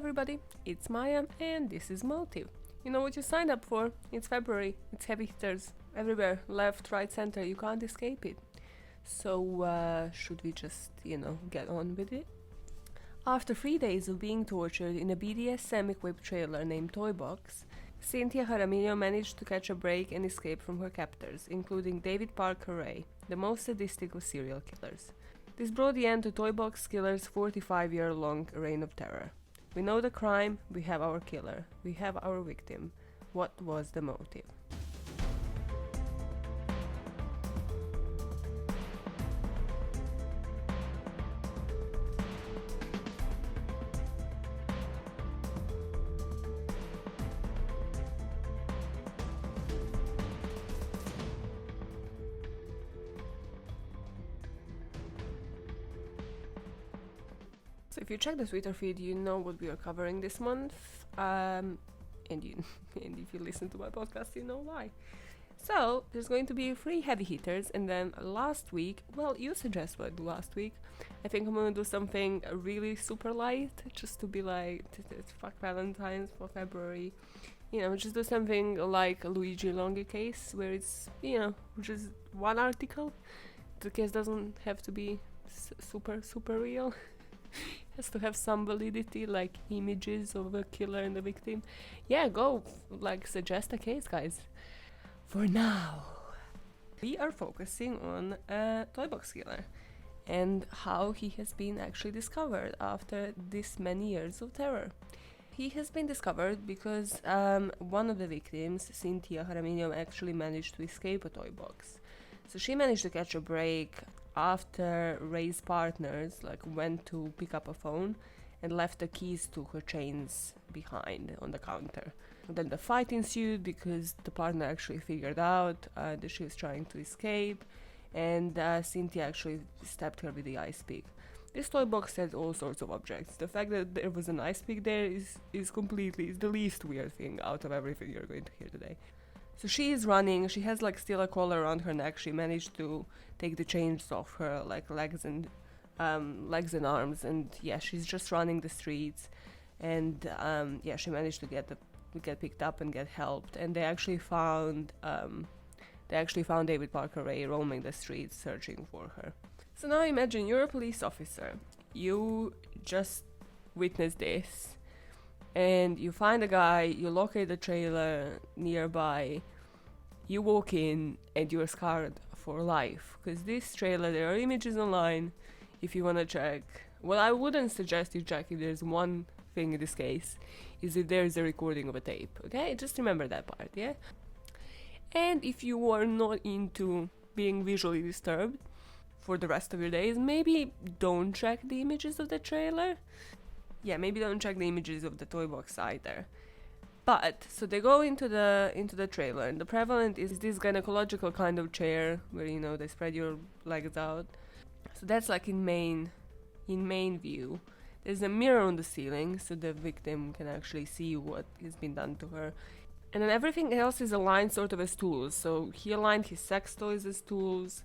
everybody, it's Maya and this is Motive. You know what you signed up for? It's February, it's heavy hitters everywhere, left, right, center, you can't escape it. So should we just, get on with it? After 3 days of being tortured in a BDSM equipped trailer named Toybox, Cynthia Jaramillo managed to catch a break and escape from her captors, including David Parker Ray, the most sadistic of serial killers. This brought the end to Toybox Killer's 45-year-long reign of terror. We know the crime, we have our killer, we have our victim. What was the motive? So if you check the Twitter feed, you know what we are covering this month, and if you listen to my podcast, you know why. So there's going to be 3 heavy hitters, and then last week, well, you suggest what I do last week. I think I'm gonna do something really super light, just to be like, fuck Valentine's for February. Just do something like a Luigi Longi case, where it's, just one article. The case doesn't have to be super real. Has to have some validity, like images of the killer and the victim. Yeah, go, suggest a case, guys. For now, we are focusing on a Toybox killer and how he has been actually discovered after this many years of terror. He has been discovered because one of the victims, Cynthia Jaramillo, actually managed to escape a Toybox. So she managed to catch a break after Ray's partners went to pick up a phone and left the keys to her chains behind on the counter. And then the fight ensued because the partner actually figured out that she was trying to escape, and Cynthia actually stabbed her with the ice pick. This toy box had all sorts of objects. The fact that there was an ice pick there is the least weird thing out of everything you're going to hear today. So she is running, she has still a collar around her neck. She managed to take the chains off her legs and arms, and she's just running the streets, and she managed to get picked up and get helped, and they actually found David Parker Ray roaming the streets searching for her. So now imagine you're a police officer, you just witnessed this, and you find a guy, you locate the trailer nearby, you walk in, and you're scarred for life. Because this trailer, there are images online if you want to check. Well, I wouldn't suggest you check if there's one thing in this case, is if there's a recording of a tape, okay? Just remember that part, yeah? And if you are not into being visually disturbed for the rest of your days, maybe don't check the images of the trailer. Yeah, maybe don't check the images of the toy box either. But, so they go into the trailer, and the prevalent is this gynecological kind of chair where, they spread your legs out. So that's in main view. There's a mirror on the ceiling, so the victim can actually see what has been done to her. And then everything else is aligned sort of as tools. So he aligned his sex toys as tools.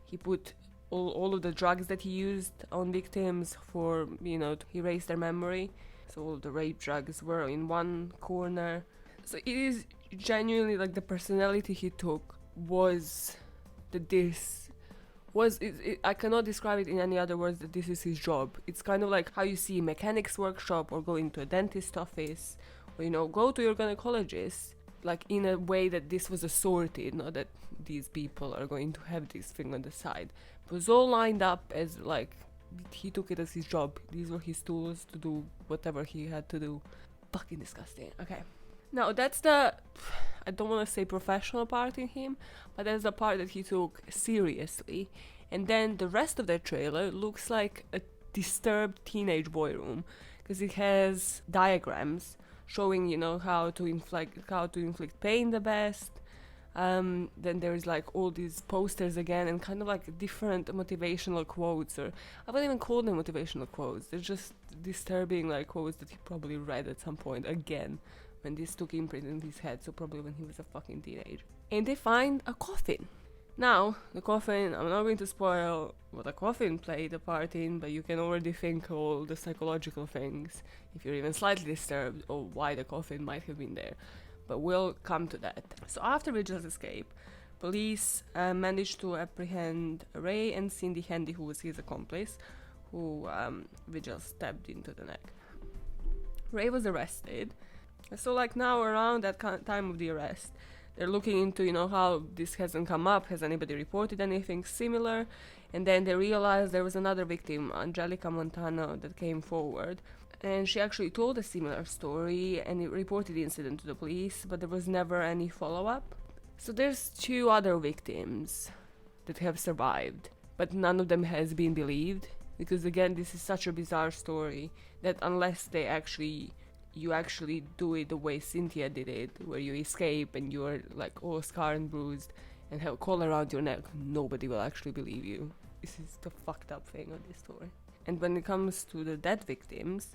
He put all of the drugs that he used on victims for, to erase their memory. So all of the rape drugs were in one corner. So it is genuinely the personality he took was that this was, I cannot describe it in any other words, that this is his job. It's kind of like how you see a mechanic's workshop or going to a dentist office, or, go to your gynecologist, in a way that this was assorted, not that these people are going to have this thing on the side. It was all lined up as he took it as his job. These were his tools to do whatever he had to do. Fucking disgusting. Okay. Now that's the, I don't want to say professional part in him, but that's the part that he took seriously. And then the rest of the trailer looks like a disturbed teenage boy room, because it has diagrams showing, how to inflict pain the best. Then there's all these posters again, and kind of different motivational quotes, or I wouldn't even call them motivational quotes. They're just disturbing quotes that he probably read at some point again when this took imprint in his head, so probably when he was a fucking teenager. And they find a coffin. Now, the coffin, I'm not going to spoil what a coffin played a part in, but you can already think all the psychological things, if you're even slightly disturbed, or why the coffin might have been there. But we'll come to that. So after Vigil's escape, police managed to apprehend Ray and Cindy Handy, who was his accomplice, who Vigil stabbed into the neck. Ray was arrested. So like now around that time of the arrest, they're looking into, how this hasn't come up. Has anybody reported anything similar? And then they realized there was another victim, Angelica Montano, that came forward. And she actually told a similar story and it reported the incident to the police, but there was never any follow-up. So there's 2 other victims that have survived, but none of them has been believed. Because again, this is such a bizarre story that unless you actually do it the way Cynthia did it, where you escape and you're like all scarred and bruised and have a collar around your neck, nobody will actually believe you. This is the fucked up thing of this story. And when it comes to the dead victims,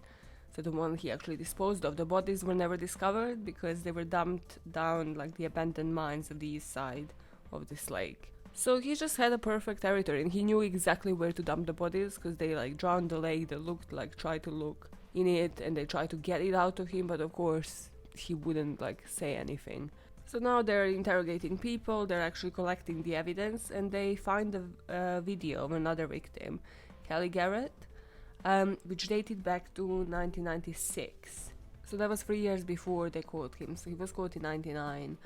so the one he actually disposed of, the bodies were never discovered because they were dumped down like the abandoned mines of the east side of this lake. So he just had a perfect territory and he knew exactly where to dump the bodies because they like drowned the lake. They tried to look in it and they tried to get it out of him, but of course he wouldn't like say anything. So now they're interrogating people, they're actually collecting the evidence, and they find a video of another victim, Kelly Garrett, which dated back to 1996. So that was 3 years before they caught him, so he was caught in 99.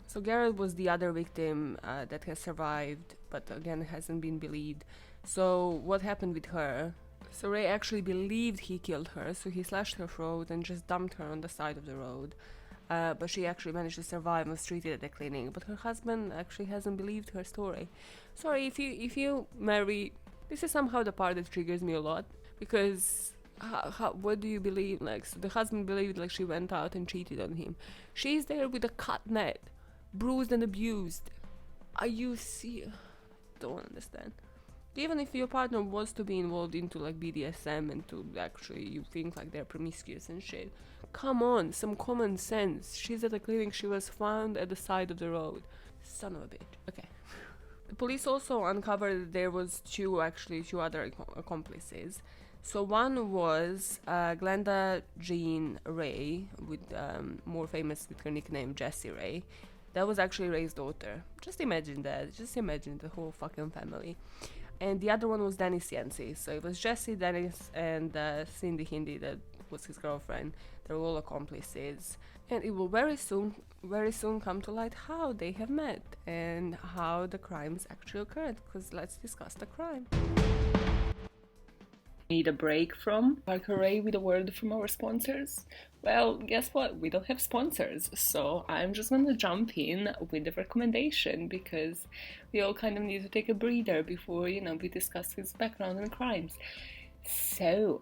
So Garrett was the other victim that has survived, but again hasn't been believed. So what happened with her? So Ray actually believed he killed her, so he slashed her throat and just dumped her on the side of the road. But she actually managed to survive and was treated at the clinic. But her husband actually hasn't believed her story. Sorry, if you marry, this is somehow the part that triggers me a lot, because what do you believe? Like, so the husband believed like she went out and cheated on him. She's there with a cut net, bruised and abused. Are you see? Don't understand. Even if your partner was to be involved into like BDSM and to actually you think like they're promiscuous and shit, come on, some common sense. She's at a clinic, she was found at the side of the road. Son of a bitch. Okay. The police also uncovered that there was two other accomplices. So one was Glenda Jean Ray, with more famous with her nickname Jessie Ray. That was actually Ray's daughter. Just imagine that. Just imagine the whole fucking family. And the other one was Dennis Yancey. So it was Jesse, Dennis, and Cindy Hindi, that was his girlfriend. They were all accomplices. And it will very soon come to light how they have met and how the crimes actually occurred. Because let's discuss the crime. Need a break from Ray with a word from our sponsors? Well, guess what? We don't have sponsors, so I'm just gonna jump in with the recommendation because we all kind of need to take a breather before, we discuss his background and crimes. So,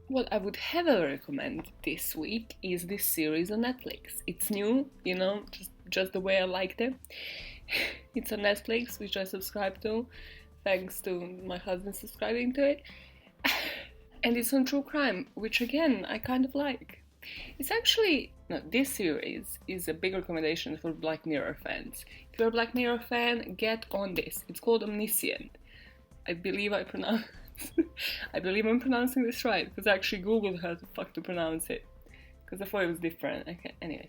what I would heavily recommend this week is this series on Netflix. It's new, just the way I liked it. It's on Netflix, which I subscribe to, thanks to my husband subscribing to it. And it's on true crime, which again, I kind of like. It's actually, this series is a big recommendation for Black Mirror fans. If you're a Black Mirror fan, get on this. It's called Omniscient. I believe I'm pronouncing this right, because I actually googled how the fuck to pronounce it, because I thought it was different. Okay, anyway.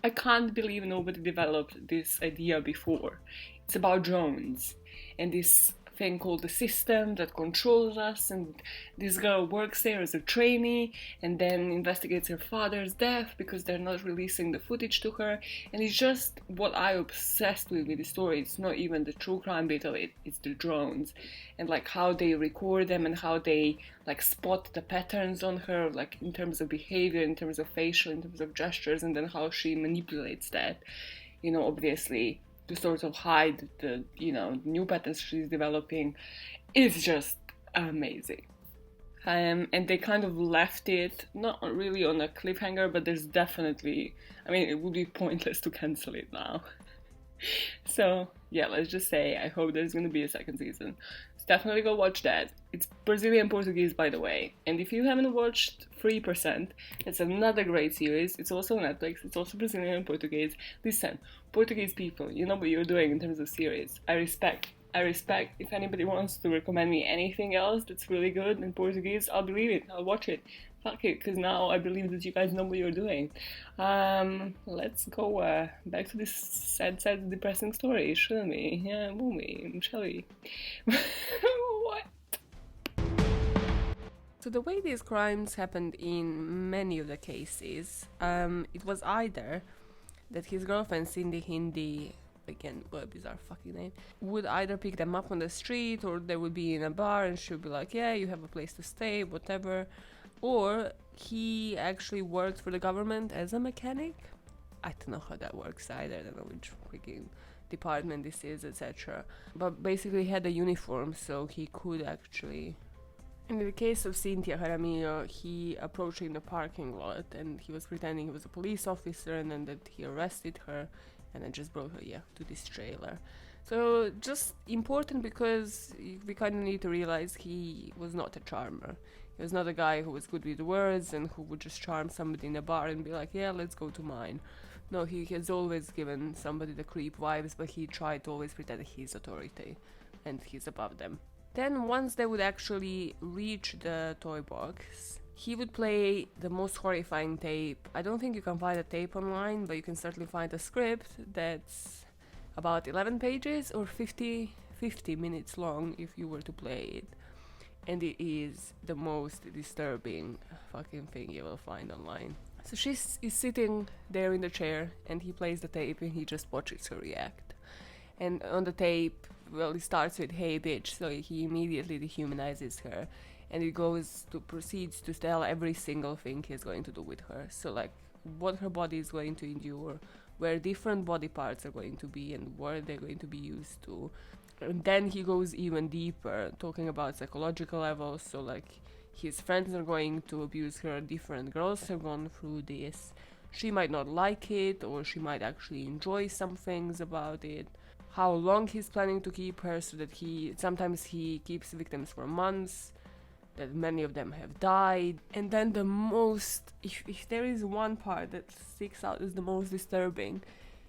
I can't believe nobody developed this idea before. It's about drones, and this thing called the system that controls us, and this girl works there as a trainee and then investigates her father's death because they're not releasing the footage to her. And it's just what I obsessed with the story. It's not even the true crime bit of it, it's the drones and like how they record them and how they like spot the patterns on her, like in terms of behavior, in terms of facial, in terms of gestures, and then how she manipulates that, obviously to sort of hide the, new patterns she's developing. Is just amazing. And they kind of left it, not really on a cliffhanger, but there's definitely, it would be pointless to cancel it now. So, yeah, let's just say I hope there's going to be a second season. definitely go watch that. It's Brazilian Portuguese, by the way. And if you haven't watched 3%, it's another great series. It's also on Netflix. It's also Brazilian and Portuguese. Listen, Portuguese people, you know what you're doing in terms of series. I respect. If anybody wants to recommend me anything else that's really good in Portuguese, I'll believe it. I'll watch it. Fuck it, because now I believe that you guys know what you're doing. Let's go back to this sad, depressing story, shouldn't we? Yeah, will we? Shall we? What? So the way these crimes happened in many of the cases, it was either that his girlfriend Cindy Hindi, again, what a bizarre fucking name, would either pick them up on the street, or they would be in a bar and she'd be like, yeah, you have a place to stay, whatever. Or he actually worked for the government as a mechanic. I don't know how that works either. I don't know which freaking department this is, etc. But basically he had a uniform, so he could actually... In the case of Cynthia Jaramillo, he approached her in the parking lot and he was pretending he was a police officer, and then that he arrested her and then just brought her, to this trailer. So just important, because we kind of need to realize he was not a charmer. He was not a guy who was good with words and who would just charm somebody in a bar and be like, yeah, let's go to mine. No, he has always given somebody the creep vibes, but he tried to always pretend he's authority and he's above them. Then once they would actually reach the toy box, he would play the most horrifying tape. I don't think you can find a tape online, but you can certainly find a script that's about 11 pages or 50 minutes long if you were to play it. And it is the most disturbing fucking thing you will find online. So she is sitting there in the chair and he plays the tape and he just watches her react. And on the tape, well, it starts with, hey bitch, so he immediately dehumanizes her. And it proceeds to tell every single thing he's going to do with her. So like what her body is going to endure, where different body parts are going to be and what they're going to be used to. And then he goes even deeper, talking about psychological levels. So like his friends are going to abuse her, different girls have gone through this. She might not like it, or she might actually enjoy some things about it. How long he's planning to keep her, so that sometimes he keeps victims for months, that many of them have died. And then the most, if there is one part that sticks out as the most disturbing,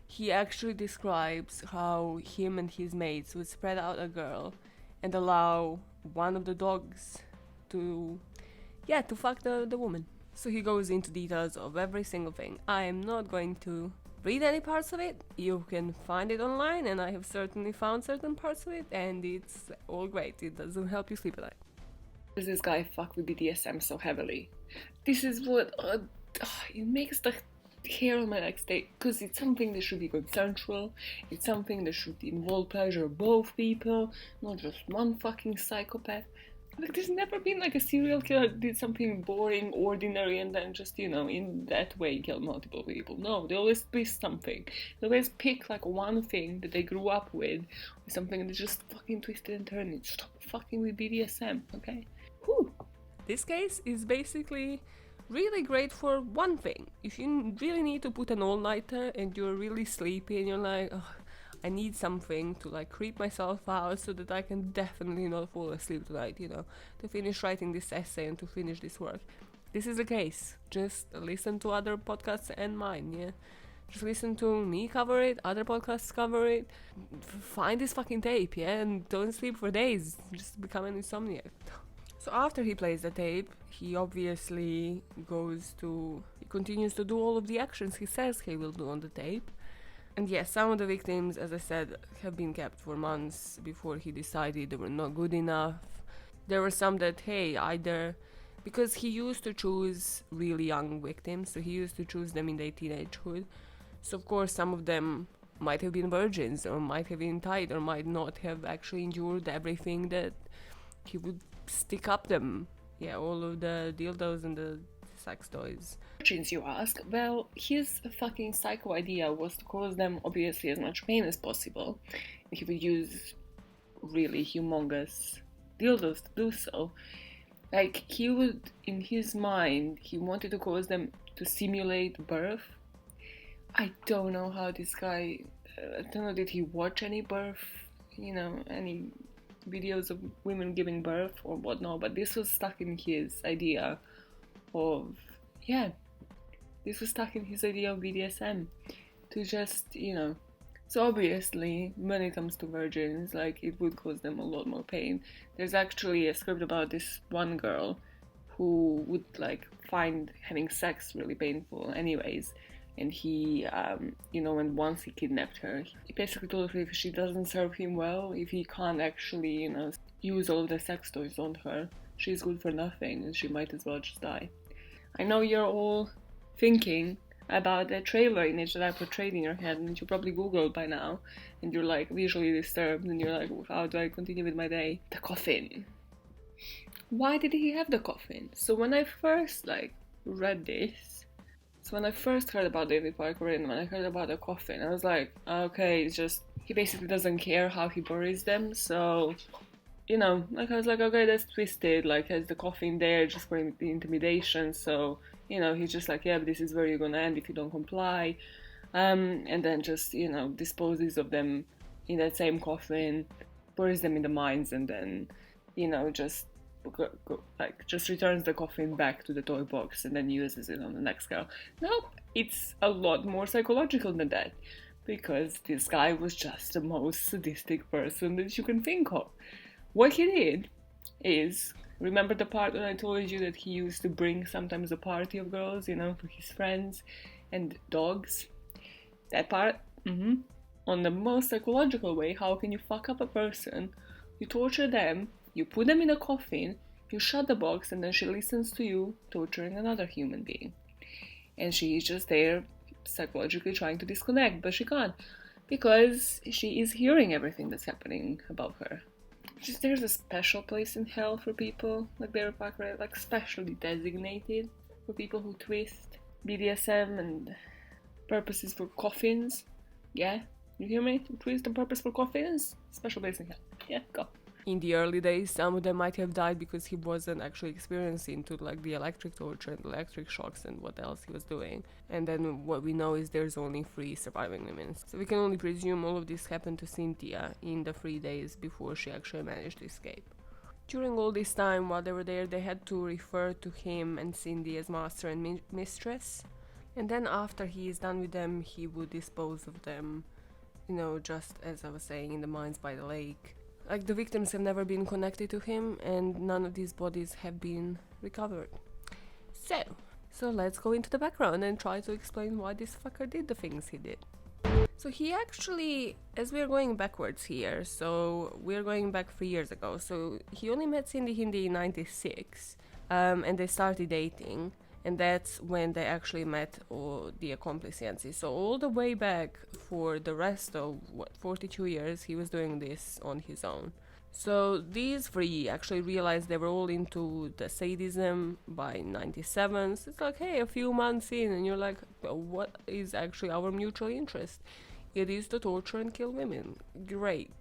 he actually describes how him and his mates would spread out a girl and allow one of the dogs to fuck the woman. So he goes into details of every single thing. I am not going to read any parts of it. You can find it online, and I have certainly found certain parts of it, and it's all great. It doesn't help you sleep at night. Does this guy fuck with BDSM so heavily? This is what it makes the hair on my neck stay, because it's something that should be consensual. It's something that should involve pleasure of both people, not just one fucking psychopath. Like, there's never been like a serial killer that did something boring, ordinary, and then just, in that way kill multiple people. No, they always twist something. They always pick like one thing that they grew up with, or something that just fucking twisted and turned it. Stop fucking with BDSM, okay? Whew. This case is basically really great for one thing. If you really need to put an all-nighter and you're really sleepy and you're like, oh, I need something to like creep myself out so that I can definitely not fall asleep tonight, to finish writing this essay and to finish this work. This is the case. Just listen to other podcasts and mine, Just listen to me cover it, other podcasts cover it. Find this fucking tape, and don't sleep for days. Just become an insomniac. So after he plays the tape, he obviously he continues to do all of the actions he says he will do on the tape. And yes, some of the victims, as I said, have been kept for months before he decided they were not good enough. There were some that, either... Because he used to choose really young victims, so he used to choose them in their teenagehood. So of course some of them might have been virgins, or might have been tied, or might not have actually endured everything that he would stick up them. Yeah, all of the dildos and the sex toys. Virgins, you ask? Well, his fucking psycho idea was to cause them obviously as much pain as possible. He would use really humongous dildos to do so. Like, he would, in his mind, he wanted to cause them to simulate birth. I don't know how this guy, I don't know, did he watch any birth, any videos of women giving birth or whatnot, but this was stuck in his idea of, yeah, this was stuck in his idea of BDSM, to just, so obviously, when it comes to virgins, like, it would cause them a lot more pain. There's actually a script about this one girl who would, like, find having sex really painful anyways. And he, and once he kidnapped her, he basically told her if she doesn't serve him well, if he can't actually, use all of the sex toys on her, she's good for nothing and she might as well just die. I know you're all thinking about that trailer image that I portrayed in your head, and you probably Googled by now, and you're like visually disturbed, and you're like, how do I continue with my day? The coffin. Why did he have the coffin? So when I first read this, when I first heard about David Parker and when I heard about the coffin, I was like, okay, it's just, he basically doesn't care how he buries them, so, I was like, okay, that's twisted, has the coffin there just for the intimidation, so, he's just like, yeah, but this is where you're gonna end if you don't comply, and then just, disposes of them in that same coffin, buries them in the mines, and then, just just returns the coffin back to the toy box and then uses it on the next girl. No, it's a lot more psychological than that, because this guy was just the most sadistic person that you can think of. What he did is, remember the part when I told you that he used to bring sometimes a party of girls, for his friends and dogs? That part, on the most psychological way, how can you fuck up a person? You torture them, you put them in a coffin, you shut the box, and then she listens to you torturing another human being. And she's just there psychologically trying to disconnect, but she can't, because she is hearing everything that's happening above her. Just there's a special place in hell for people like David Parker, specially designated for people who twist BDSM and purposes for coffins. Yeah, you hear me? Twist and purpose for coffins? Special place in hell. Yeah, go. In the early days, some of them might have died because he wasn't actually experiencing the electric torture and electric shocks and what else he was doing. And then what we know is there's only 3 surviving women. So we can only presume all of this happened to Cynthia in the 3 days before she actually managed to escape. During all this time, while they were there, they had to refer to him and Cindy as master and mistress. And then after he is done with them, he would dispose of them, just as I was saying, in the mines by the lake. The victims have never been connected to him, and none of these bodies have been recovered. So let's go into the background and try to explain why this fucker did the things he did. So he actually, as we're going backwards here, so we're going back 3 years ago, so he only met Cindy Hindi in 96, and they started dating. And that's when they actually met the accomplices. So all the way back for the rest of 42 years, he was doing this on his own. So these 3 actually realized they were all into the sadism by 97. So it's like, hey, a few months in, and you're like, what is actually our mutual interest? It is to torture and kill women. Great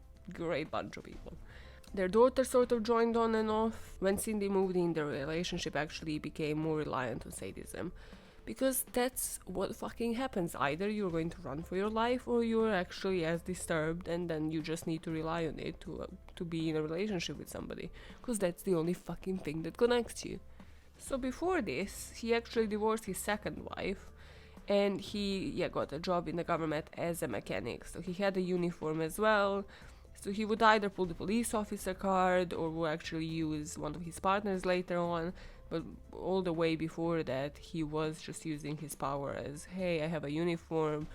bunch of people. Their daughter sort of joined on and off. When Cindy moved in, their relationship actually became more reliant on sadism. Because that's what fucking happens. Either you're going to run for your life, or you're actually as disturbed, and then you just need to rely on it to be in a relationship with somebody. Because that's the only fucking thing that connects you. So before this, he actually divorced his second wife, and he got a job in the government as a mechanic. So he had a uniform as well. So he would either pull the police officer card or would actually use one of his partners later on. But all the way before that, he was just using his power as, hey, I have a uniform,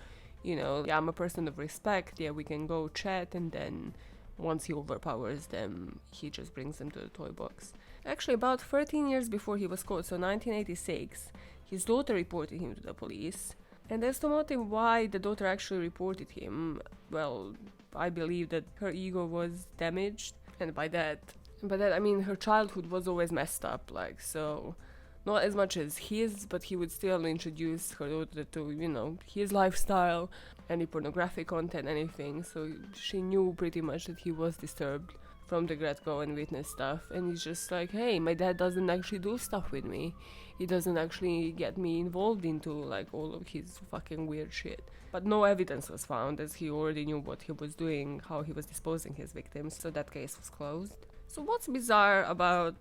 I'm a person of respect, we can go chat, and then once he overpowers them, he just brings them to the toy box. Actually, about 13 years before he was caught, so 1986, his daughter reported him to the police. And as to motive why the daughter actually reported him, well, I believe that her ego was damaged, and by that I mean her childhood was always messed up, so not as much as his, but he would still introduce her daughter to, his lifestyle, any pornographic content, anything, so she knew pretty much that he was disturbed from the get-go and witnessed stuff, and he's just like, hey, my dad doesn't actually do stuff with me. He doesn't actually get me involved into like all of his fucking weird shit. But no evidence was found, as he already knew what he was doing, how he was disposing his victims, so that case was closed. So what's bizarre about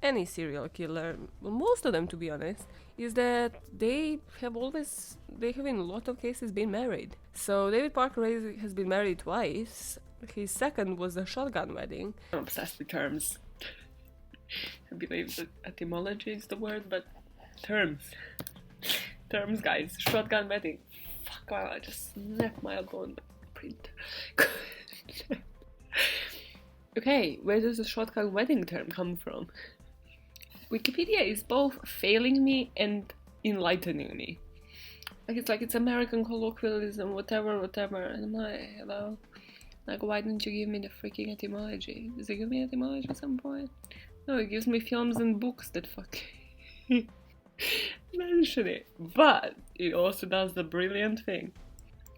any serial killer, well, most of them to be honest, is that they have in a lot of cases been married. So David Parker has been married twice. His second was a shotgun wedding. I'm obsessed with terms. I believe that etymology is the word, but terms, guys. Shotgun wedding. Fuck, wow, I just snapped my elbow on the print. Okay, where does the shotgun wedding term come from? Wikipedia is both failing me and enlightening me. It's American colloquialism, whatever, and I'm like, hello? Like, why didn't you give me the freaking etymology? Does it give me etymology at some point? No, it gives me films and books that fucking mention it. But it also does the brilliant thing.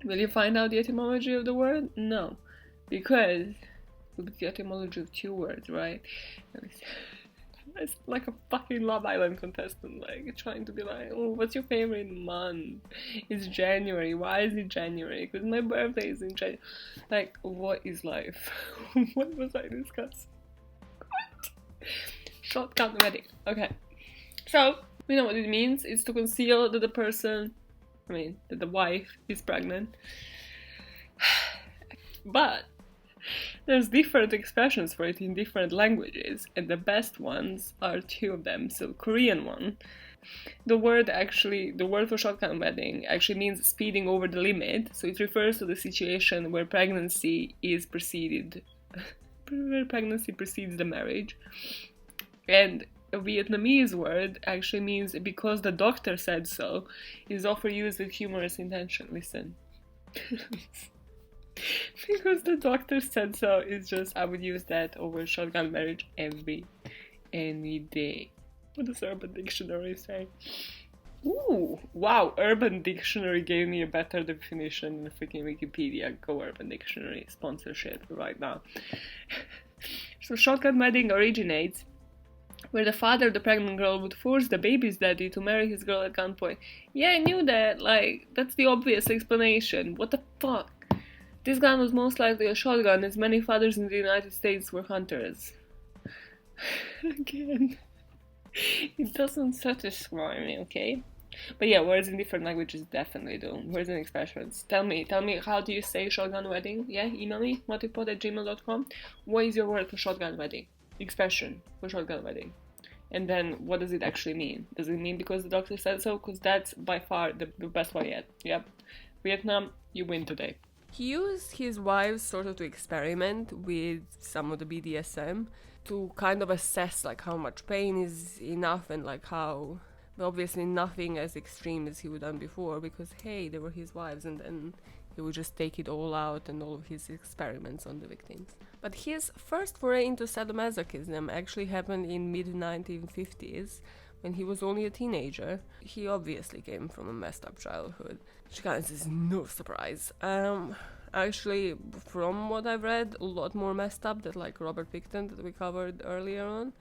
Will you find out the etymology of the word? No. Because it's the etymology of two words, right? It's like a fucking Love Island contestant, like, trying to be like, oh, what's your favorite month? It's January. Why is it January? Because my birthday is in January. Like, what is life? What was I discussing? What? Shotgun wedding. Okay. So, we know what it means. It's to conceal that that the wife is pregnant. But there's different expressions for it in different languages, and the best ones are two of them. So Korean one, the word for shotgun wedding actually means speeding over the limit. So it refers to the situation where pregnancy precedes the marriage. And a Vietnamese word actually means because the doctor said so, is often used with humorous intention. Listen. Because the doctor said so, it's just, I would use that over shotgun marriage any day. What does Urban Dictionary say? Ooh, wow, Urban Dictionary gave me a better definition than freaking Wikipedia. Go Urban Dictionary, sponsorship right now. So shotgun wedding originates where the father of the pregnant girl would force the baby's daddy to marry his girl at gunpoint. Yeah, I knew that, like, that's the obvious explanation. What the fuck? This gun was most likely a shotgun, as many fathers in the United States were hunters. Again, it doesn't satisfy me, okay? But yeah, words in different languages definitely do. Words and expressions. Tell me, how do you say shotgun wedding? Yeah, email me, motivepod@gmail.com. What is your word for shotgun wedding? Expression for shotgun wedding. And then, what does it actually mean? Does it mean because the doctor said so? Because that's by far the best one yet. Yep. Vietnam, you win today. He used his wives sort of to experiment with some of the BDSM to kind of assess like how much pain is enough and like how, obviously nothing as extreme as he would done before because hey, they were his wives, and then he would just take it all out and all of his experiments on the victims. But his first foray into sadomasochism actually happened in mid-1950s when he was only a teenager. He obviously came from a messed up childhood, which kind of is no surprise. Actually, from what I've read, a lot more messed up than like Robert Picton that we covered earlier on.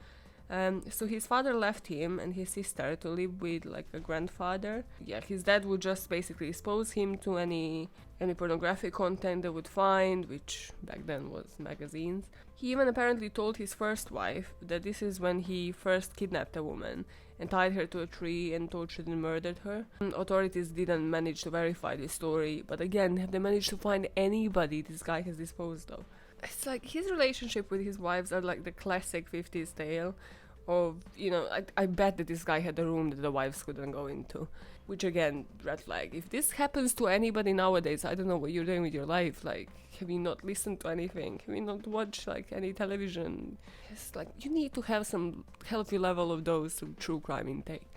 So his father left him and his sister to live with like a grandfather. Yeah, his dad would just basically expose him to any pornographic content they would find, which back then was magazines. He even apparently told his first wife that this is when he first kidnapped a woman and tied her to a tree and tortured and murdered her. Authorities didn't manage to verify this story, but again, have they managed to find anybody this guy has disposed of? It's like his relationship with his wives are like the classic 50s tale of, you know, I bet that this guy had a room that the wives couldn't go into. Which again, red flag. If this happens to anybody nowadays, I don't know what you're doing with your life. Like, have you not listened to anything? Have you not watched like any television? It's like you need to have some healthy level of dose of true crime intake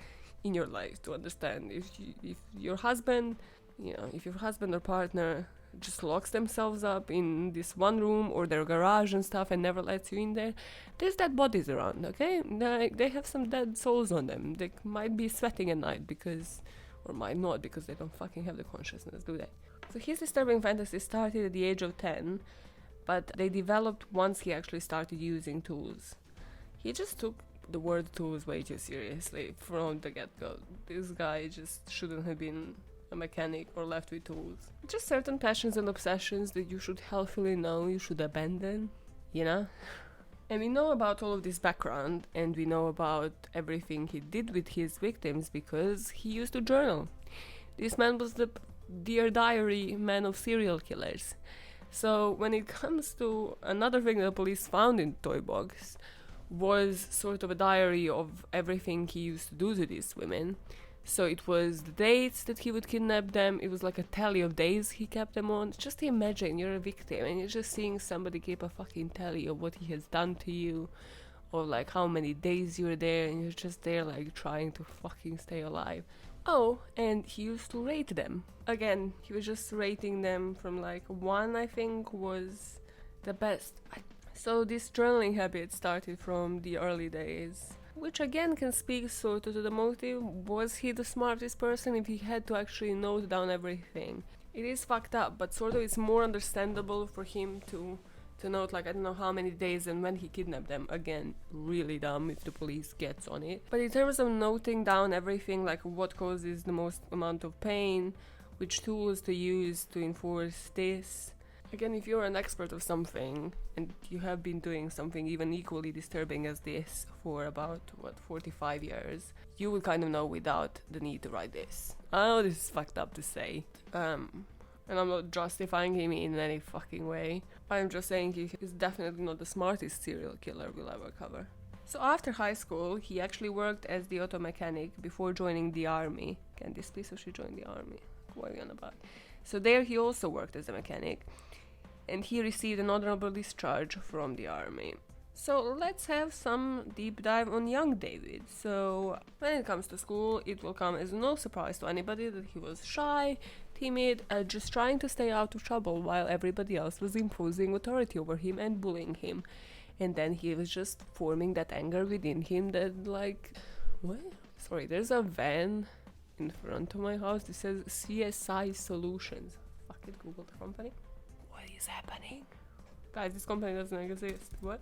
in your life to understand if your husband, you know, if your husband or partner just locks themselves up in this one room or their garage and stuff and never lets you in there, there's dead bodies around, okay? They have some dead souls on them. They might be sweating at night or might not because they don't fucking have the consciousness, do they? So his disturbing fantasy started at the age of 10, but they developed once he actually started using tools. He just took the word tools way too seriously from the get-go. This guy just shouldn't have been a mechanic or left with tools. Just certain passions and obsessions that you should healthily know you should abandon, you know? And we know about all of this background, and we know about everything he did with his victims because he used to journal. This man was the Dear Diary man of serial killers. So when it comes to another thing that the police found in Toybox was sort of a diary of everything he used to do to these women. So it was the dates that he would kidnap them. It was like a tally of days he kept them on. Just imagine you're a victim and you're just seeing somebody keep a fucking tally of what he has done to you, or like how many days you're there, and you're just there like trying to fucking stay alive. Oh, and he used to rate them. Again, he was just rating them from like 1, I think, was the best. So this journaling habit started from the early days, which again can speak sort of to the motive. Was he the smartest person if he had to actually note down everything? It is fucked up, but sort of it's more understandable for him to note, like, I don't know how many days and when he kidnapped them. Again, really dumb if the police gets on it. But in terms of noting down everything, like what causes the most amount of pain, which tools to use to enforce this. Again, if you're an expert of something and you have been doing something even equally disturbing as this for about, 45 years, you would kind of know without the need to write this. I know this is fucked up to say, and I'm not justifying him in any fucking way. I'm just saying he is definitely not the smartest serial killer we'll ever cover. So after high school, he actually worked as the auto mechanic before joining the army. Can this piece of shit join the army? What are you on about? So there he also worked as a mechanic, and he received an honorable discharge from the army. So let's have some deep dive on young David. So when it comes to school, it will come as no surprise to anybody that he was shy, timid, just trying to stay out of trouble while everybody else was imposing authority over him and bullying him. And then he was just forming that anger within him that, like, what? Sorry, there's a van in front of my house that says CSI Solutions. Fuck it, Google the company. What is happening? Guys, this company doesn't exist. What?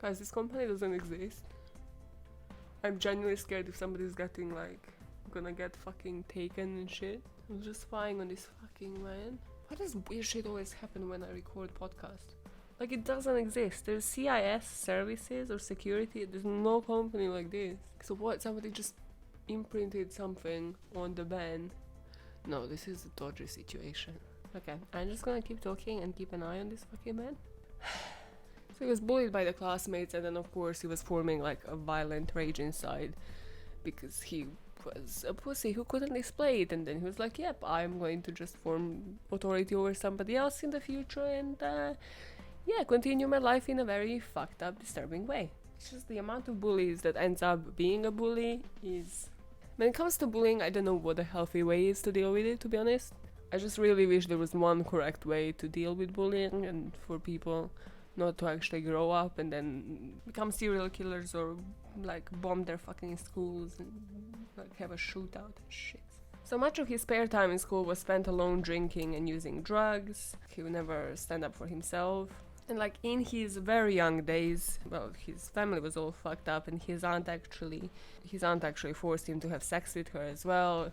Guys, this company doesn't exist. I'm genuinely scared if somebody's getting, like, gonna get fucking taken and shit. I'm just spying on this fucking van. Why does weird shit always happen when I record podcasts? Like, it doesn't exist. There's CIS services or security. There's no company like this. So what? Somebody just imprinted something on the van? No, this is a dodgy situation. Okay, I'm just gonna keep talking and keep an eye on this fucking man. So he was bullied by the classmates, and then of course he was forming like a violent rage inside because he was a pussy who couldn't display it, and then he was like, yep, I'm going to just form authority over somebody else in the future and continue my life in a very fucked up, disturbing way. It's just the amount of bullies that ends up being a bully is... When it comes to bullying, I don't know what a healthy way is to deal with it, to be honest. I just really wish there was one correct way to deal with bullying and for people not to actually grow up and then become serial killers or like bomb their fucking schools and like have a shootout and shit. So much of his spare time in school was spent alone drinking and using drugs. He would never stand up for himself. And like in his very young days, well, his family was all fucked up, and his aunt actually forced him to have sex with her as well,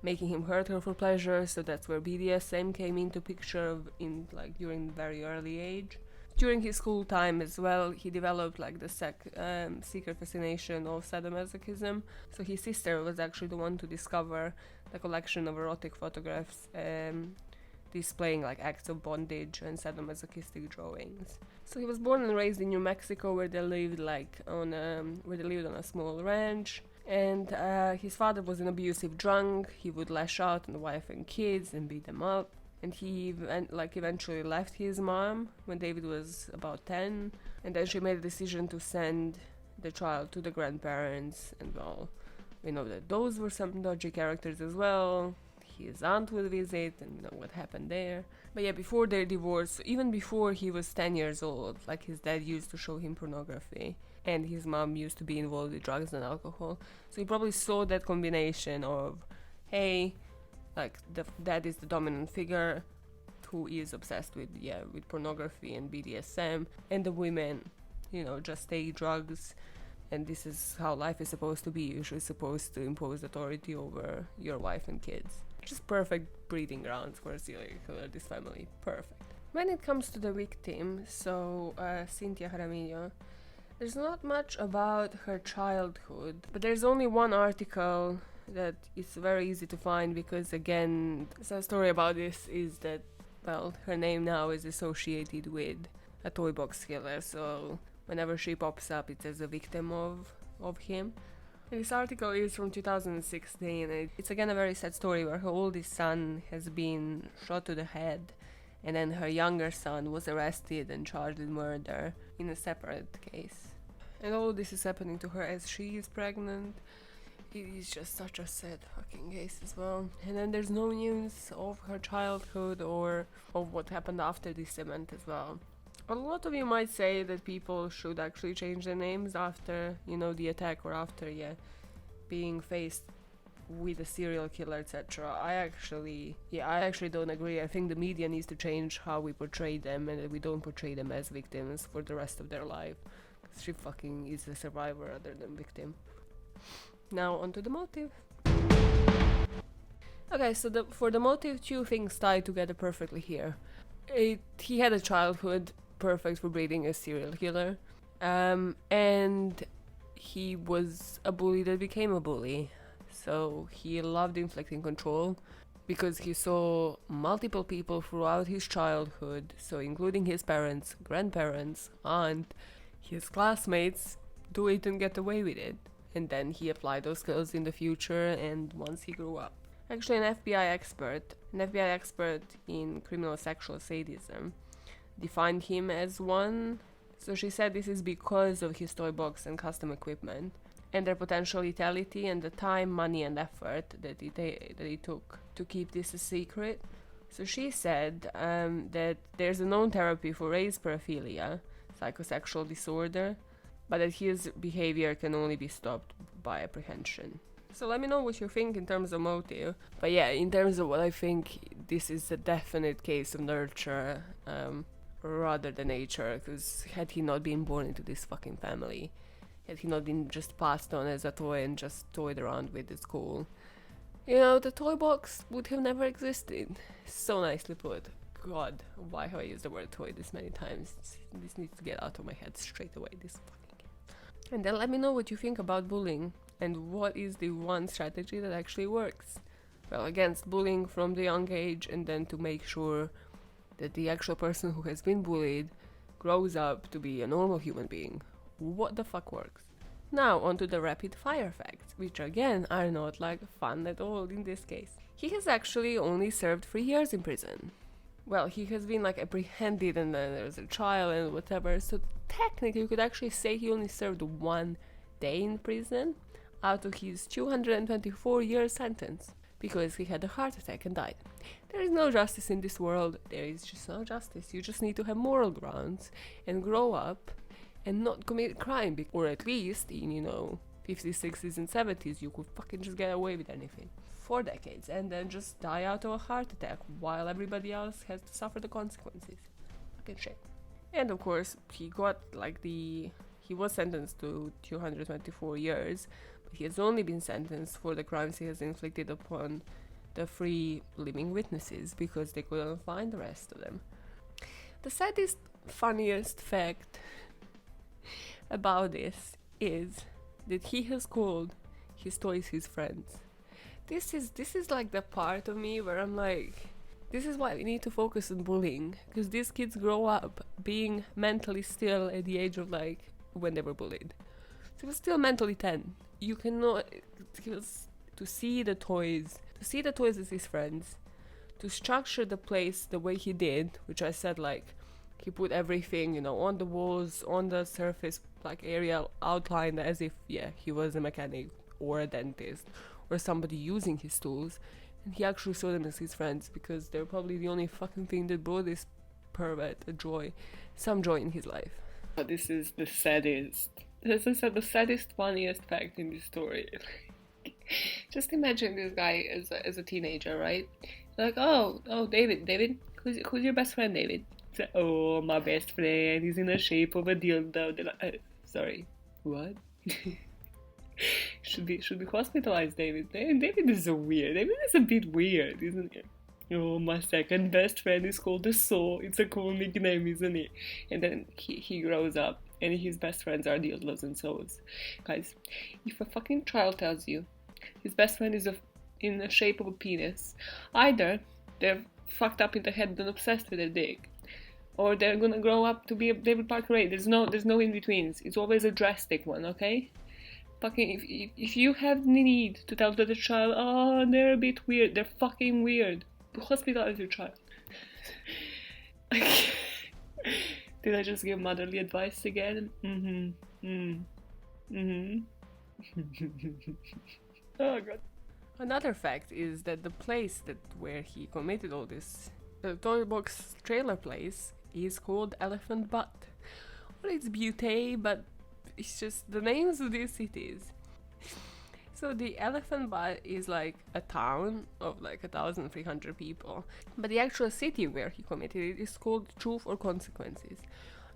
making him hurt her for pleasure. So that's where BDSM came into picture during very early age. During his school time as well, he developed like the secret fascination of sadomasochism. So his sister was actually the one to discover the collection of erotic photographs displaying like acts of bondage and sadomasochistic drawings. So he was born and raised in New Mexico, where they lived on a small ranch. And his father was an abusive drunk. He would lash out on the wife and kids and beat them up. And he eventually left his mom when David was about 10. And then she made a decision to send the child to the grandparents. And well, we know that those were some dodgy characters as well. His aunt would visit, and you know what happened there. But yeah, before their divorce, even before he was 10 years old, like his dad used to show him pornography, and his mom used to be involved with drugs and alcohol. So he probably saw that combination of, hey, like the dad is the dominant figure who is obsessed with pornography and BDSM, and the women, just take drugs, and this is how life is supposed to be. You're usually supposed to impose authority over your wife and kids. Just perfect breeding grounds for a serial killer, this family. Perfect. When it comes to the victim, so Cynthia Jaramillo, there's not much about her childhood, but there's only one article that is very easy to find because, again, the story about this is that, well, her name now is associated with a Toybox killer, so whenever she pops up, it's as a victim of him. And this article is from 2016, and it's again a very sad story where her oldest son has been shot to the head, and then her younger son was arrested and charged with murder in a separate case. And all this is happening to her as she is pregnant. It is just such a sad fucking case as well. And then there's no news of her childhood or of what happened after this event as well. A lot of you might say that people should actually change their names after, the attack or after, being faced with a serial killer, etc. I actually don't agree. I think the media needs to change how we portray them, and that we don't portray them as victims for the rest of their life. Because she fucking is a survivor rather than victim. Now onto the motive. Okay, so for the motive, two things tie together perfectly here. He had a childhood perfect for breeding a serial killer, and he was a bully that became a bully. So he loved inflicting control because he saw multiple people throughout his childhood, so including his parents, grandparents, aunt, his classmates, do it and get away with it. And then he applied those skills in the future and once he grew up. Actually, an FBI expert in criminal sexual sadism, defined him as one. So she said this is because of his toy box and custom equipment, and their potential lethality and the time, money, and effort that it took to keep this a secret. So she said that there's a known therapy for raised paraphilia, psychosexual disorder, but that his behavior can only be stopped by apprehension. So let me know what you think in terms of motive. But yeah, in terms of what I think, this is a definite case of nurture rather than nature, because had he not been born into this fucking family, had he not been just passed on as a toy and just toyed around with at school, the toy box would have never existed. So nicely put. God, why have I used the word toy this many times? This needs to get out of my head straight away, this fucking game. And then let me know what you think about bullying, and what is the one strategy that actually works. Well, against bullying from the young age, and then to make sure that the actual person who has been bullied grows up to be a normal human being. What the fuck works? Now onto the rapid fire facts, which again are not fun at all in this case. He has actually only served 3 years in prison. Well, he has been apprehended and then there's a trial and whatever, so technically you could actually say he only served 1 day in prison out of his 224-year sentence, because he had a heart attack and died. There is no justice in this world. There is just no justice. You just need to have moral grounds and grow up and not commit crime. Or at least in, 50s, 60s and 70s, you could fucking just get away with anything for decades and then just die out of a heart attack while everybody else has to suffer the consequences. Fucking shit. And of course, he got he was sentenced to 224 years, but he has only been sentenced for the crimes he has inflicted upon the 3 living witnesses because they couldn't find the rest of them. The saddest, funniest fact about this is that he has called his toys his friends. This is the part of me where I'm this is why we need to focus on bullying, because these kids grow up being mentally still at the age of when they were bullied. So he was still mentally 10. You cannot, to see the toys as his friends, to structure the place the way he did, which I said he put everything, on the walls, on the surface, area outlined as if, he was a mechanic or a dentist or somebody using his tools, and he actually saw them as his friends because they're probably the only fucking thing that brought this pervert some joy in his life. But this is the saddest, as I said, the saddest, funniest fact in this story. Just imagine this guy as a teenager, right? Oh, David, Who's your best friend, David? Oh, my best friend. He's in the shape of a dildo. Sorry. What? should be hospitalized, David. David is so weird. David is a bit weird, isn't he? Oh, my second best friend is called the Saw. It's a cool nickname, isn't it? And then he grows up, and his best friends are dildos and saws. Guys, if a fucking child tells you his best friend is in the shape of a penis, either they're fucked up in the head and obsessed with their dick, or they're gonna grow up to be a David Parker Ray. There's no in betweens. It's always a drastic one, okay? Fucking if you have the need to tell the child, oh, they're a bit weird, they're fucking weird, hospitalize your child. Did I just give motherly advice again? Oh god. Another fact is that the place where he committed all this, the Toybox trailer place, is called Elephant Butt. Well, it's Butte, but it's just the names of these cities. So the Elephant Butt is like a town of like 1,300 people, but the actual city where he committed it is called Truth or Consequences.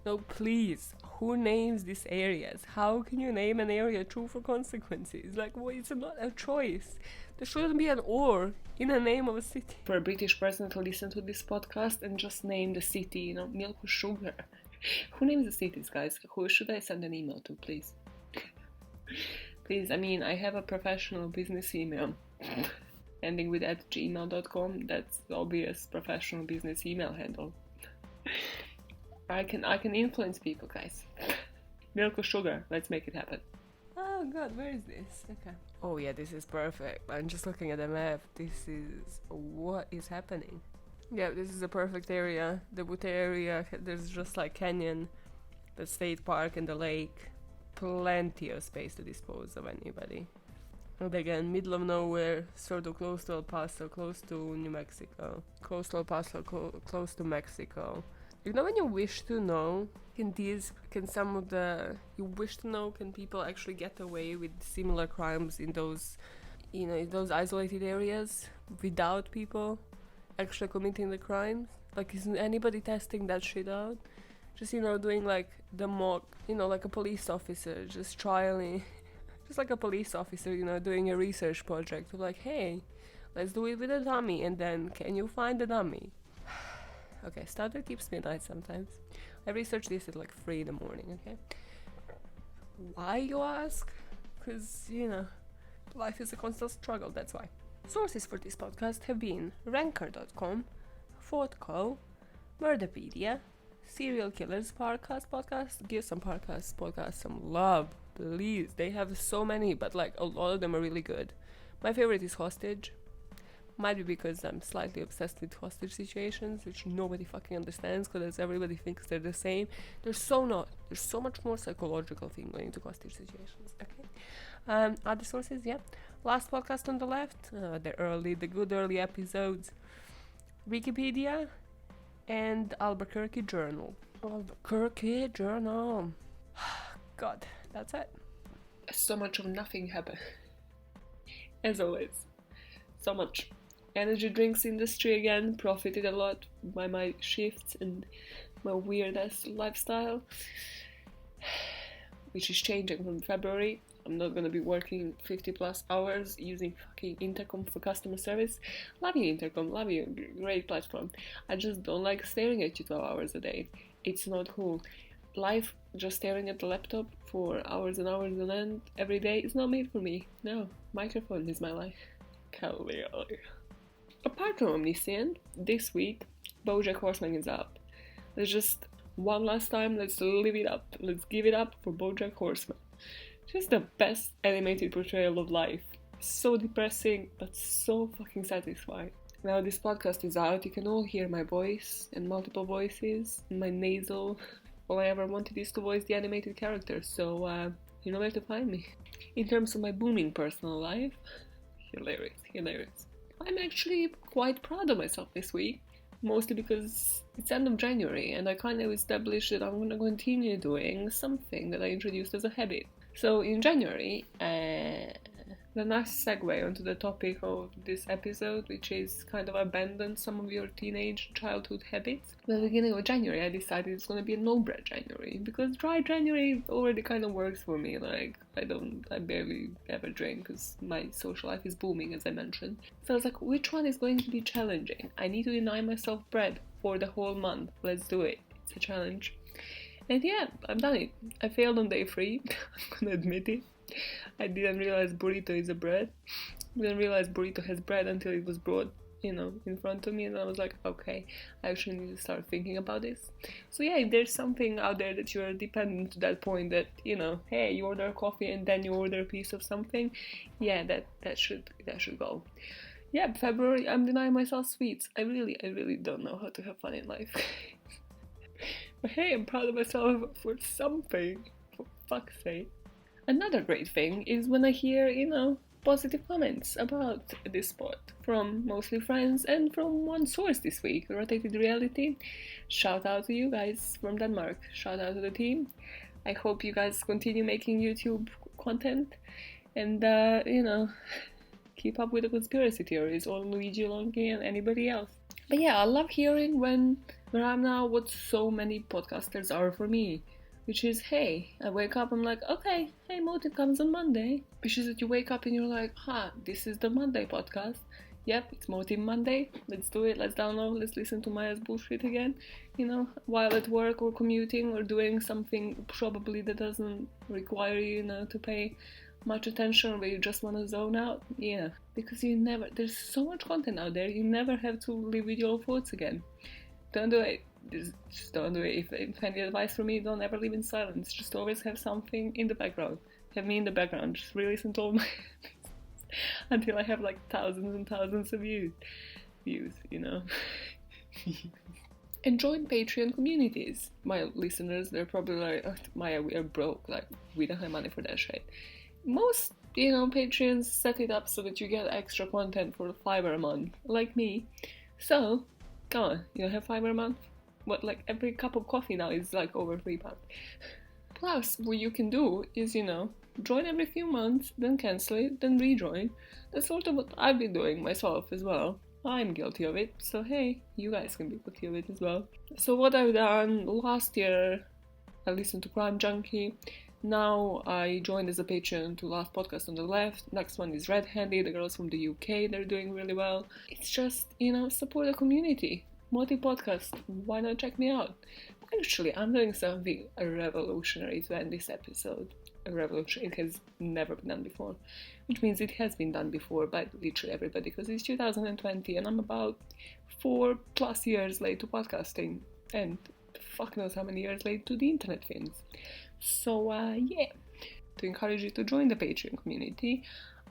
No, please, who names these areas? How can you name an area Truth or Consequences? Like, well, it's not a choice. There shouldn't be an or in the name of a city. For a British person to listen to this podcast and just name the city, milk or sugar. Who names the cities, guys? Who should I send an email to, please? Please, I have a professional business email ending with @gmail.com. That's the obvious professional business email handle. I can influence people, guys. Milk or sugar, let's make it happen. Oh god, where is this? Okay. Oh yeah, this is perfect. I'm just looking at the map. This is what is happening. Yeah, this is a perfect area. The Butte area, there's just like canyon, the state park and the lake. Plenty of space to dispose of anybody. And again, middle of nowhere, sort of close to El Paso, close to New Mexico. Close to El Paso, close to Mexico. You know when you wish to know, can people actually get away with similar crimes in those, in those isolated areas without people actually committing the crimes? Like, isn't anybody testing that shit out? Just, doing like the mock, like a police officer, just trialing, just like a police officer, doing a research project. Like, hey, let's do it with a dummy, and then can you find the dummy? Okay, starter keeps me night sometimes. I researched this at like 3 in the morning, okay? Why, you ask? Because, life is a constant struggle, that's why. Sources for this podcast have been Ranker.com, Fortco, Murderpedia, Serial Killers podcast. Give some podcasts some love, please. They have so many, but like a lot of them are really good. My favorite is Hostage. Might be because I'm slightly obsessed with hostage situations, which nobody fucking understands because everybody thinks they're the same. They're so not. There's so much more psychological thing going into hostage situations. Okay. Other sources, yeah. Last podcast on the left, the good early episodes. Wikipedia and Albuquerque Journal. God, that's it. So much of nothing happened. As always. So much. Energy drinks industry again profited a lot by my shifts and my weird ass lifestyle, which is changing from February. I'm not gonna be working 50 plus hours using fucking Intercom for customer service. Love you, Intercom, love you, great platform. I just don't like staring at you 12 hours a day. It's not cool. Life just staring at the laptop for hours and hours on end every day is not made for me. No, microphone is my life. Clearly. Apart from Omniscient, this week, BoJack Horseman is up. Let's just, one last time, let's live it up. Let's give it up for BoJack Horseman. Just the best animated portrayal of life. So depressing, but so fucking satisfying. Now this podcast is out, you can all hear my voice and multiple voices, and my nasal. All I ever wanted is to voice the animated characters, so you know where to find me. In terms of my booming personal life, hilarious. I'm actually quite proud of myself this week, mostly because it's end of January and I kind of established that I'm gonna continue doing something that I introduced as a habit. So in January, the nice segue onto the topic of this episode, which is kind of abandon some of your teenage childhood habits. At the beginning of January, I decided it's gonna be a no-bread January, because dry January already kind of works for me. Like, I barely ever drink because my social life is booming, as I mentioned. So I was like, which one is going to be challenging? I need to deny myself bread for the whole month. Let's do it. It's a challenge. And yeah, I've done it. I failed on day 3. I'm gonna admit it. I didn't realize burrito is a bread. Didn't realize burrito has bread until it was brought, in front of me, and I was like, okay, I actually need to start thinking about this. So yeah, if there's something out there that you're dependent to that point that, hey, you order coffee and then you order a piece of something, yeah, that should go. Yeah, February, I'm denying myself sweets. I really don't know how to have fun in life. But hey, I'm proud of myself for something, for fuck's sake. Another great thing is when I hear, positive comments about this spot from mostly friends and from one source this week, Rotated Reality. Shout out to you guys from Denmark. Shout out to the team. I hope you guys continue making YouTube content and, keep up with the conspiracy theories on Luigi Longi and anybody else. But yeah, I love hearing where I'm now what so many podcasters are for me. Which is, hey, I wake up, I'm like, okay, hey, Motive comes on Monday. Which is that you wake up and you're like, this is the Monday podcast. Yep, it's Motive Monday. Let's do it, let's download, let's listen to Maya's bullshit again. While at work or commuting or doing something probably that doesn't require you, to pay much attention, where you just want to zone out. Yeah, because there's so much content out there, you never have to live with your thoughts again. Don't do it. Just don't do it. If any advice from me, don't ever live in silence. Just always have something in the background. Have me in the background. Just re-listen to all my until I have like thousands and thousands of views, And join Patreon communities. My listeners, they're probably like, oh, Maya, we are broke. Like, we don't have money for that shit. Most, Patreons set it up so that you get extra content for $5 a month, like me. So, come on, you have $5 a month? What, like every cup of coffee now is like over £3. Plus, what you can do is, join every few months, then cancel it, then rejoin. That's sort of what I've been doing myself as well. I'm guilty of it, so hey, you guys can be guilty of it as well. So what I've done, last year I listened to Crime Junkie. Now I joined as a patron to Last Podcast on the Left. Next one is Red Handy, the girls from the UK, they're doing really well. It's just, support the community. Motive Podcast, why not check me out? Actually, I'm doing something revolutionary to end this episode. A revolution, it has never been done before. Which means it has been done before by literally everybody, because it's 2020 and I'm about 4+ years late to podcasting. And fuck knows how many years late to the internet things. So, yeah. To encourage you to join the Patreon community,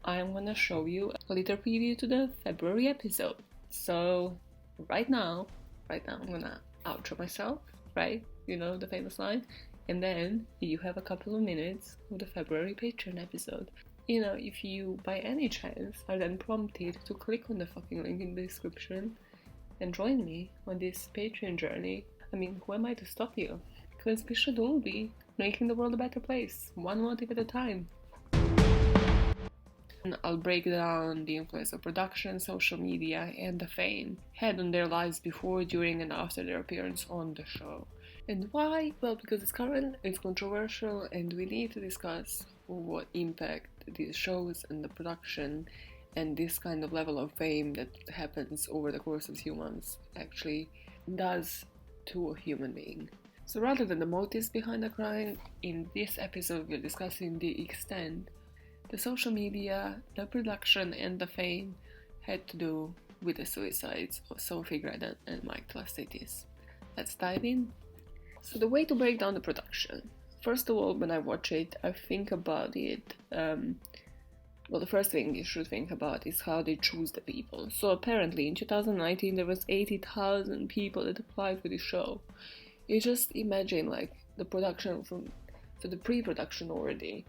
I'm gonna show you a little preview to the February episode. So, right now I'm gonna outro myself, right? The famous line. And then you have a couple of minutes of the February Patreon episode. If you by any chance are then prompted to click on the fucking link in the description and join me on this Patreon journey, I mean, who am I to stop you? Because we should all be making the world a better place, one motive at a time. I'll break down the influence of production, social media, and the fame had on their lives before, during, and after their appearance on the show. And why? Well, because it's current, it's controversial, and we need to discuss what impact these shows and the production and this kind of level of fame that happens over the course of humans actually does to a human being. So rather than the motives behind the crime, in this episode we're discussing the extent the social media, the production, and the fame had to do with the suicides of Sophie Gredden and Mike Plastitis. Let's dive in. So the way to break down the production. First of all, when I watch it, I think about it. The first thing you should think about is how they choose the people. So apparently in 2019 there was 80,000 people that applied for the show. You just imagine like the production the pre-production already,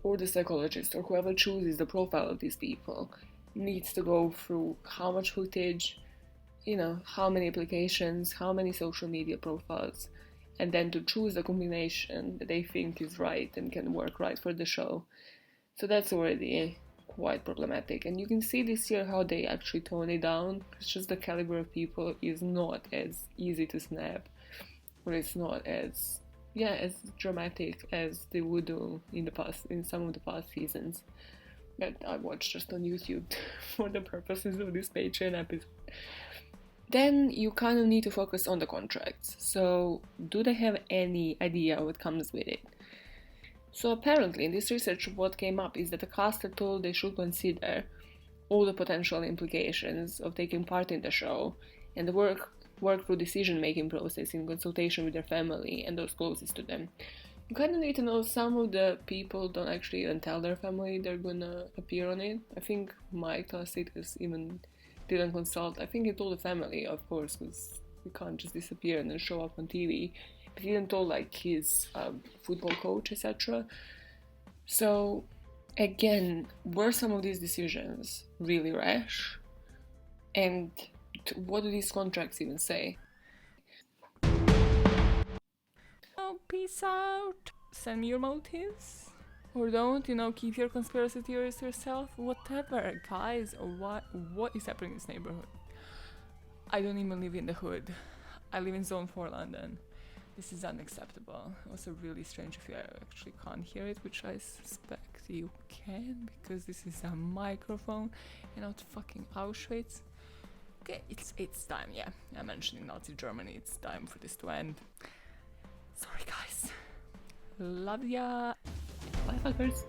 or the psychologist or whoever chooses the profile of these people needs to go through how much footage, how many applications, how many social media profiles, and then to choose the combination that they think is right and can work right for the show. So that's already quite problematic. And you can see this year how they actually tone it down. It's just the caliber of people is not as easy to snap, or it's not as dramatic as they would do in some of the past seasons that I watched just on YouTube for the purposes of this Patreon episode. Then you kind of need to focus on the contracts. So, do they have any idea what comes with it? So apparently in this research what came up is that the cast are told they should consider all the potential implications of taking part in the show and the work through decision-making process in consultation with their family and those closest to them. You kind of need to know some of the people don't actually even tell their family they're gonna appear on it. I think Mike Talasitas even didn't consult. I think he told the family, of course, because you can't just disappear and then show up on TV. But he didn't told like his football coach, etc. So again, were some of these decisions really rash? And what do these contracts even say? Oh, peace out. Send me your motives. Or don't, keep your conspiracy theories to yourself. Whatever, guys. What is happening in this neighborhood? I don't even live in the hood. I live in Zone 4 London. This is unacceptable. Also really strange if you actually can't hear it, which I suspect you can, because this is a microphone and not fucking Auschwitz. Okay, it's time, yeah. I'm mentioning Nazi Germany, it's time for this to end. Sorry guys. Love ya. Bye fuckers.